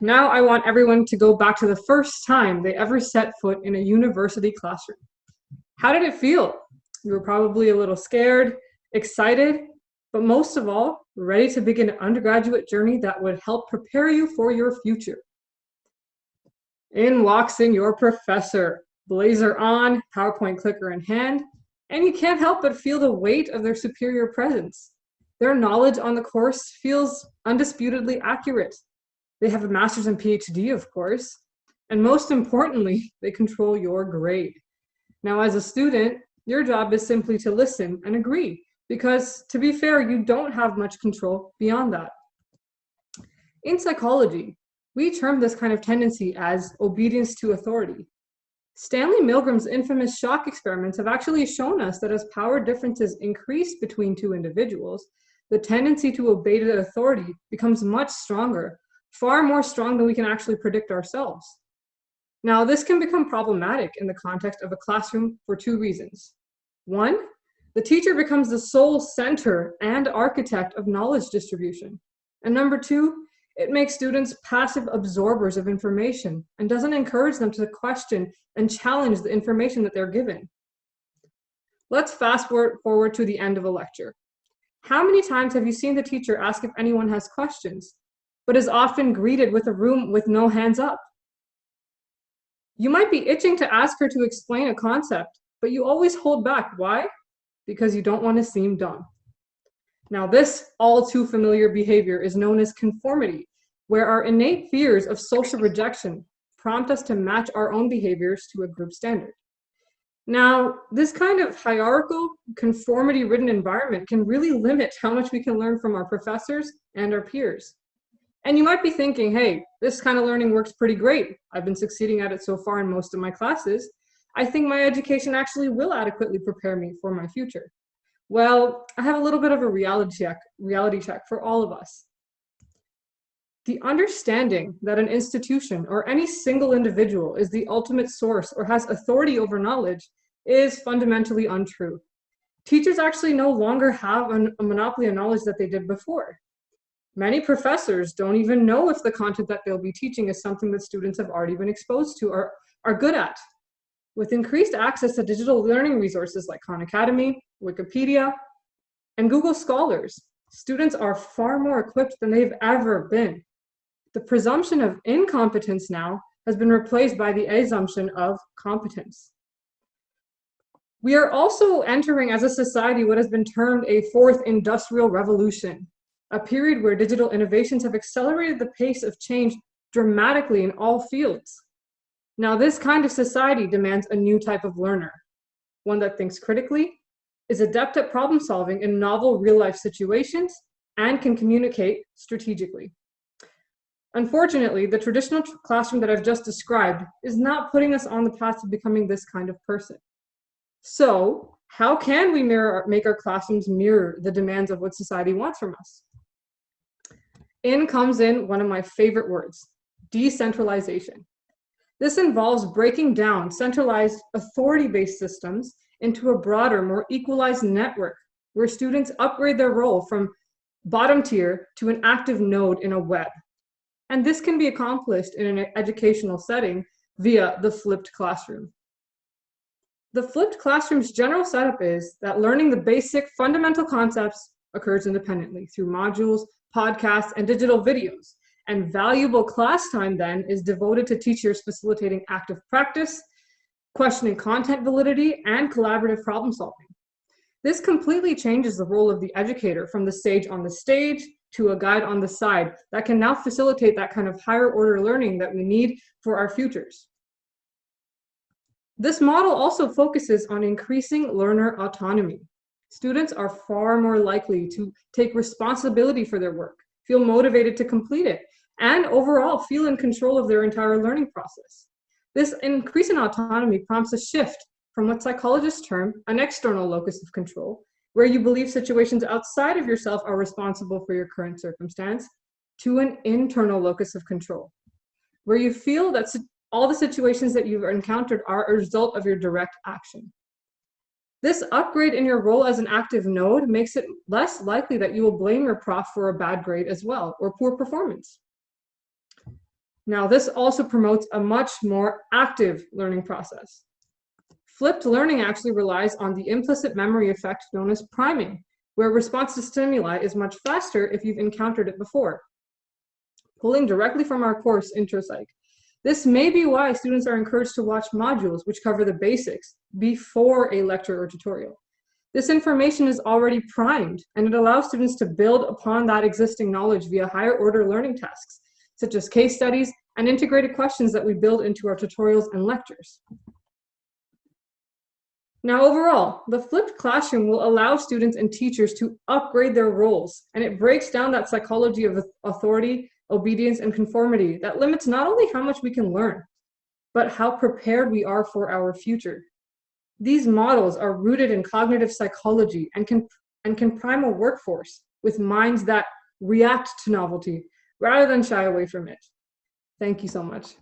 Now I want everyone to go back to the first time they ever set foot in a university classroom. How did it feel? You were probably a little scared, excited, but most of all, ready to begin an undergraduate journey that would help prepare you for your future. In walks in your professor, blazer on, PowerPoint clicker in hand, and you can't help but feel the weight of their superior presence. Their knowledge on the course feels undisputedly accurate. They have a master's and PhD, of course, and most importantly, they control your grade. Now, as a student, your job is simply to listen and agree, because to be fair, you don't have much control beyond that. In psychology, we term this kind of tendency as obedience to authority. Stanley Milgram's infamous shock experiments have actually shown us that as power differences increase between two individuals, the tendency to obey the authority becomes much stronger, far more strong than we can actually predict ourselves. Now, this can become problematic in the context of a classroom for two reasons. One, the teacher becomes the sole center and architect of knowledge distribution. And number two, it makes students passive absorbers of information and doesn't encourage them to question and challenge the information that they're given. Let's fast forward to the end of a lecture. How many times have you seen the teacher ask if anyone has questions, but is often greeted with a room with no hands up? You might be itching to ask her to explain a concept, but you always hold back. Why? Because you don't want to seem dumb. Now, this all too familiar behavior is known as conformity, where our innate fears of social rejection prompt us to match our own behaviors to a group standard. Now, this kind of hierarchical, conformity-ridden environment can really limit how much we can learn from our professors and our peers. And you might be thinking, hey, this kind of learning works pretty great. I've been succeeding at it so far in most of my classes. I think my education actually will adequately prepare me for my future. Well, I have a little bit of a reality check for all of us. The understanding that an institution or any single individual is the ultimate source or has authority over knowledge is fundamentally untrue. Teachers actually no longer have a monopoly of knowledge that they did before. Many professors don't even know if the content that they'll be teaching is something that students have already been exposed to or are good at. With increased access to digital learning resources like Khan Academy, Wikipedia, and Google Scholars, students are far more equipped than they've ever been. The presumption of incompetence now has been replaced by the assumption of competence. We are also entering as a society what has been termed a fourth industrial revolution, a period where digital innovations have accelerated the pace of change dramatically in all fields. Now, this kind of society demands a new type of learner, one that thinks critically, is adept at problem solving in novel real-life situations, and can communicate strategically. Unfortunately, the traditional classroom that I've just described is not putting us on the path to becoming this kind of person. So, how can we make our classrooms mirror the demands of what society wants from us? In comes in one of my favorite words, decentralization. This involves breaking down centralized authority-based systems into a broader, more equalized network where students upgrade their role from bottom tier to an active node in a web. And this can be accomplished in an educational setting via the flipped classroom. The flipped classroom's general setup is that learning the basic fundamental concepts occurs independently through modules, podcasts, and digital videos. And valuable class time then is devoted to teachers facilitating active practice, questioning content validity, and collaborative problem solving. This completely changes the role of the educator from the sage on the stage to a guide on the side that can now facilitate that kind of higher order learning that we need for our futures. This model also focuses on increasing learner autonomy. Students are far more likely to take responsibility for their work, feel motivated to complete it, and overall feel in control of their entire learning process. This increase in autonomy prompts a shift from what psychologists term an external locus of control, where you believe situations outside of yourself are responsible for your current circumstance, to an internal locus of control, where you feel that all the situations that you've encountered are a result of your direct action. This upgrade in your role as an active node makes it less likely that you will blame your prof for a bad grade as well, or poor performance. Now, this also promotes a much more active learning process. Flipped learning actually relies on the implicit memory effect known as priming, where response to stimuli is much faster if you've encountered it before. Pulling directly from our course, MacIntroPsych, this may be why students are encouraged to watch modules which cover the basics before a lecture or tutorial. This information is already primed, and it allows students to build upon that existing knowledge via higher order learning tasks, such as case studies and integrated questions that we build into our tutorials and lectures. Now, overall, the flipped classroom will allow students and teachers to upgrade their roles, and it breaks down that psychology of authority, obedience, and conformity that limits not only how much we can learn, but how prepared we are for our future. These models are rooted in cognitive psychology and can prime a workforce with minds that react to novelty rather than shy away from it. Thank you so much.